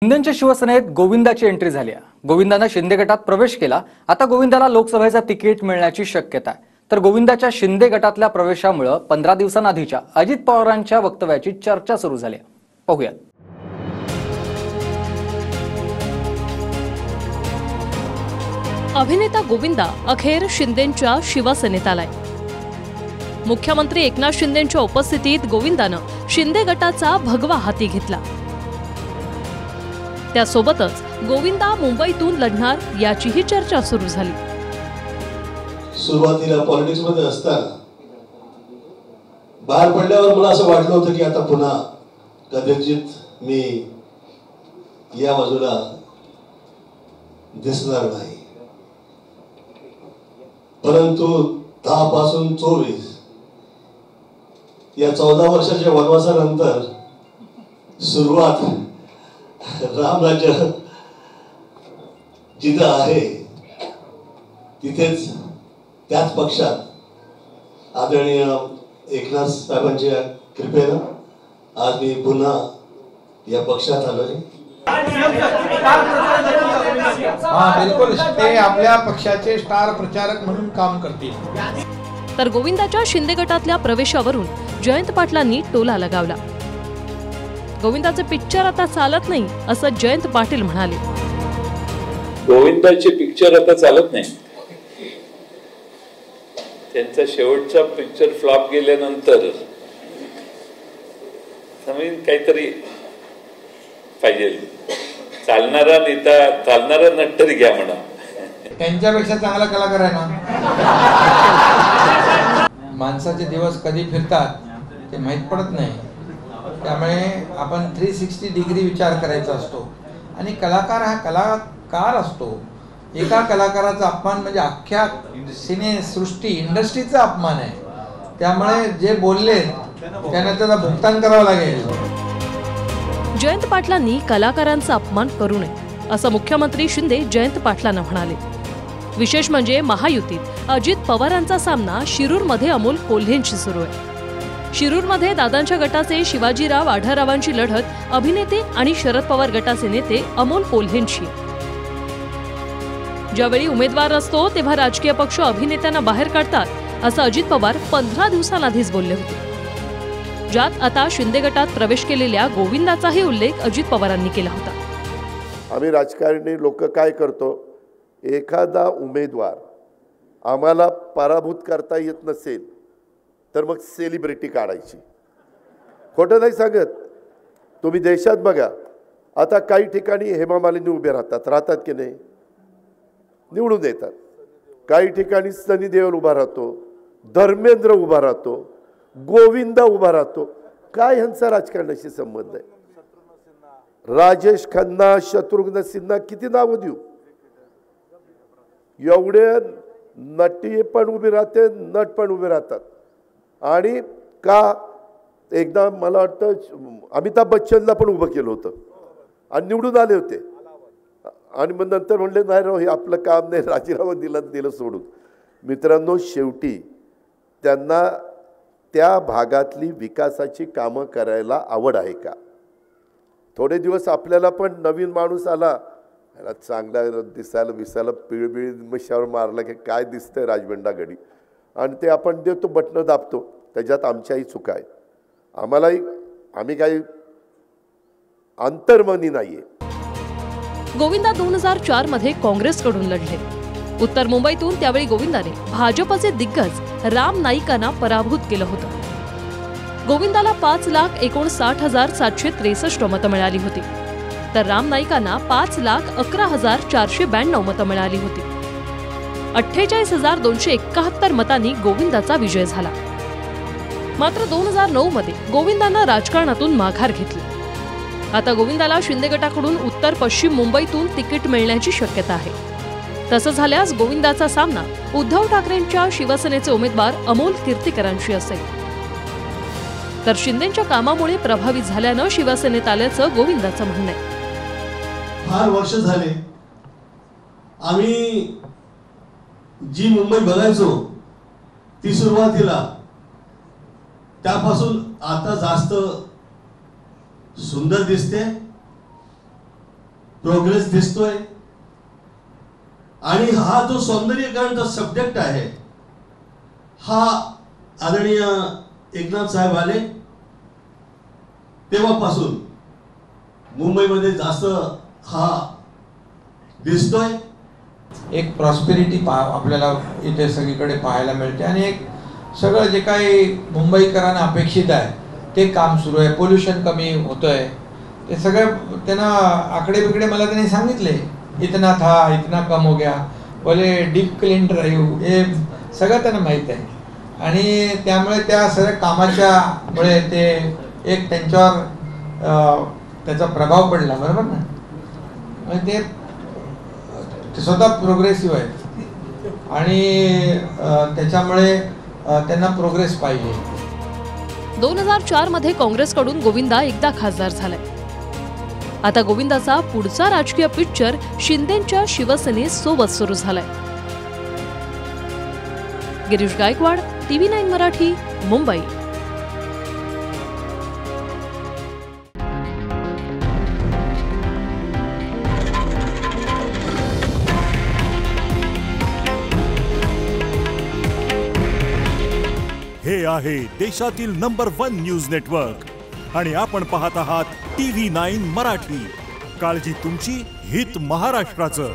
शिंदेच्या शिवसेनेत गोविंदाची एंट्री झाली आहे। गोविंदाने शिंदे गटात प्रवेश केला। आता गोविंदाला लोकसभेचा तिकीट मिळण्याची शक्यता आहे। तर गोविंदाच्या शिंदे गटातल्या प्रवेशामुळे 15 दिवसांआधीच्या अजित पवारांच्या वक्तव्याची चर्चा सुरू झाली आहे। पाहूया। अभिनेता गोविंदा अखेर शिंदेच्या शिवसेनेत आलाय। मुख्यमंत्री एकनाथ शिंदेच्या उपस्थितीत गोविंदानं शिंदे गटाचा भगवा हाती घेतला। त्यासोबतच गोविंदा मुंबईतून लढणार याचीही चर्चा सुरू झाली। सुरुवातीला पॉलिटिक्स मध्ये असताना बाहेर पडल्यावर मला असं वाटलं होतं की आता पुन्हा कदाचित मी या बाजूला दिसणार नाही, परंतु 10 पासून 24 या 14 वर्षाच्या वनवासानंतर सुरुवात रामराज्य जिथं आहे तिथेच त्याच पक्षात आदरणीय एकनाथ साहेबांच्या कृपेनं आज मी पुन्हा या पक्षात आलोय। बिलकुल ते आपल्या पक्षाचे स्टार प्रचारक म्हणून काम करतील। तर गोविंदाच्या शिंदे गटातल्या प्रवेशावरून जयंत पाटलांनी टोला लगावला। गोविंदाचे पिक्चर आता चालत नाही असं जयंत पाटील म्हणाले। गोविंदाचे पिक्चर आता चालत नाही, त्यांचा शेवटचा पिक्चर फ्लॉप गेल्यानंतर नवीन काहीतरी पाहिजे, चालणारा नेता, चालणारा नट तरी घ्या म्हणा। त्यांच्यापेक्षा चांगला कलाकार आहे ना। माणसाचे दिवस कधी फिरतात ते माहित पडत नाही, त्यामुळे आपण 360 डिग्री विचार करायचा असतो। आणि कलाकार हा कलाकार असतो। एका कलाकाराचा अपमान म्हणजे अख्ख्या सिनेसृष्टी इंडस्ट्रीचा अपमान आहे। त्यामुळे जे बोलले त्यांना त्याला भुगतान करावं लागेल। जयंत पाटलांनी कलाकारांचा अपमान करू नये असं मुख्यमंत्री शिंदे जयंत पाटलांना म्हणाले। विशेष म्हणजे महायुतीत अजित पवारांचा सामना शिरूरमध्ये अमोल कोल्हेंशी सुरू आहे। शिरूरमध्ये दादांच्या गटाचे शिवाजीराव आढळरावांची लढत अभिनेते आणि शरद पवार गटाचे नेते अमोल कोल्हेंशी। ज्यावेळी उमेदवार असतो तेव्हा राजकीय पक्ष अभिनेत्यांना बाहेर काढतात असं अजित पवार 15 दिवसांआधीच बोलले होते। ज्यात आता शिंदे गटात प्रवेश केलेल्या गोविंदाचाही उल्लेख अजित पवारांनी केला होता। आम्ही राजकारणी लोक काय करतो, एखादा उमेदवार आम्हाला पराभूत करता येत नसेल तर मग सेलिब्रिटी काढायची। खोटं नाही सांगत, तुम्ही देशात बघा, आता काही ठिकाणी हेमा मालिनी उभे राहतात की नाही, निवडून येतात। काही ठिकाणी सनी देओल उभा राहतो, धर्मेंद्र उभा राहतो, गोविंदा उभा राहतो। काय ह्यांचा राजकारणाशी संबंध आहे? राजेश खन्ना, शत्रुघ्न सिन्हा, किती नावं देऊ? एवढे नटी पण उभे राहते, नट पण उभे राहतात। आणि का एकदा मला वाटतं अमिताभ बच्चनला पण उभं केलं होतं आणि निवडून आले होते, आणि मग नंतर म्हणले नाही राव, हे आपलं काम नाही, राजीनामा दिलं सोडून। मित्रांनो, शेवटी त्यांना त्या भागातली विकासाची कामं करायला आवड आहे का? थोडे दिवस आपल्याला पण नवीन माणूस आला, ह्याला चांगला दिसायला विसायला पिळबिळ मिशावर मारला की काय दिसतंय राजबंडा घडी, आणि ते आपण देतो, बटणं दाबतो। त्याच्यात आमच्याही चुका आहेत, आम्ही काही अंतर्मनी नाहीये। गोविंदा 2004 मध्ये काँग्रेसकडून लढले। उत्तर मुंबईतून त्यावेळी गोविंदाने भाजपचे दिग्गज राम नाईकांना पराभूत केलं होतं। गोविंदाला 5,59,763 मतं मिळाली होती, तर राम नाईकांना 5,11,492 मतं मिळाली होती। 48,271 मतांनी गोविंदाचा विजय झाला। मात्र 2009 मध्ये गोविंदानं राजकारणातून माघार घेतली। आता गोविंदाला शिंदे गटाकडून उत्तर पश्चिम मुंबईतून तिकीट मिळण्याची शक्यता आहे। तसं झाल्यास गोविंदाचा सामना उद्धव ठाकरेंच्या शिवसेनेचे उमेदवार अमोल कीर्तीकरांशी असेल। तर शिंदेच्या कामामुळे प्रभावित झाल्यानं शिवसेनेत आल्याचं गोविंदाचं म्हणणं आहे। फार वर्ष झाले आम्ही जी मुंबई बघायचो ती सुरुवातीला त्यापासून आता जास्त सुंदर दिसते प्रोग्रेस दिसतोय आणि हा जो सौंदर्यीकरणचा सब्जेक्ट आहे हा आदरणीय एकनाथ साहेब आले तेव्हापासून मुंबईमध्ये जास्त हा दिसतोय. एक प्रॉस्पेरिटी आपल्याला इथे सगळीकडे पाहायला मिळते आणि एक सगळं जे काही मुंबईकरांना अपेक्षित आहे ते काम सुरू आहे. पोल्युशन कमी होतंय ते सगळं त्यांना आकडे बिकडे मला त्यांनी सांगितले. इतना था इतना कम हो गया बोले डीप क्लीन ड्राईव्ह हे सगळं त्यांना माहीत आहे आणि त्यामुळे त्या सगळ्या कामाच्या मुळे ते एक त्यांच्यावर त्याचा प्रभाव पडला. बरोबर ना. म्हणजे ते स्वतः प्रोग्रेसिव्ह आहेत आणि त्याच्यामुळे त्यांना प्रोग्रेस पाहिजे. 2004 मध्ये काँग्रेसकडून गोविंदा एकदा खासदार झालाय. आता गोविंदाचा पुढचा राजकीय पिक्चर शिंदेंच्या शिवसेनेसोबत सुरू झालाय. गिरीश गायकवाड, TV9 मराठी, मुंबई. हे आहे देशातील नंबर 1 न्यूज नेटवर्क आणि आपण पाहत आहात TV9 मराठी. काळजी तुमची, हित महाराष्ट्राचं.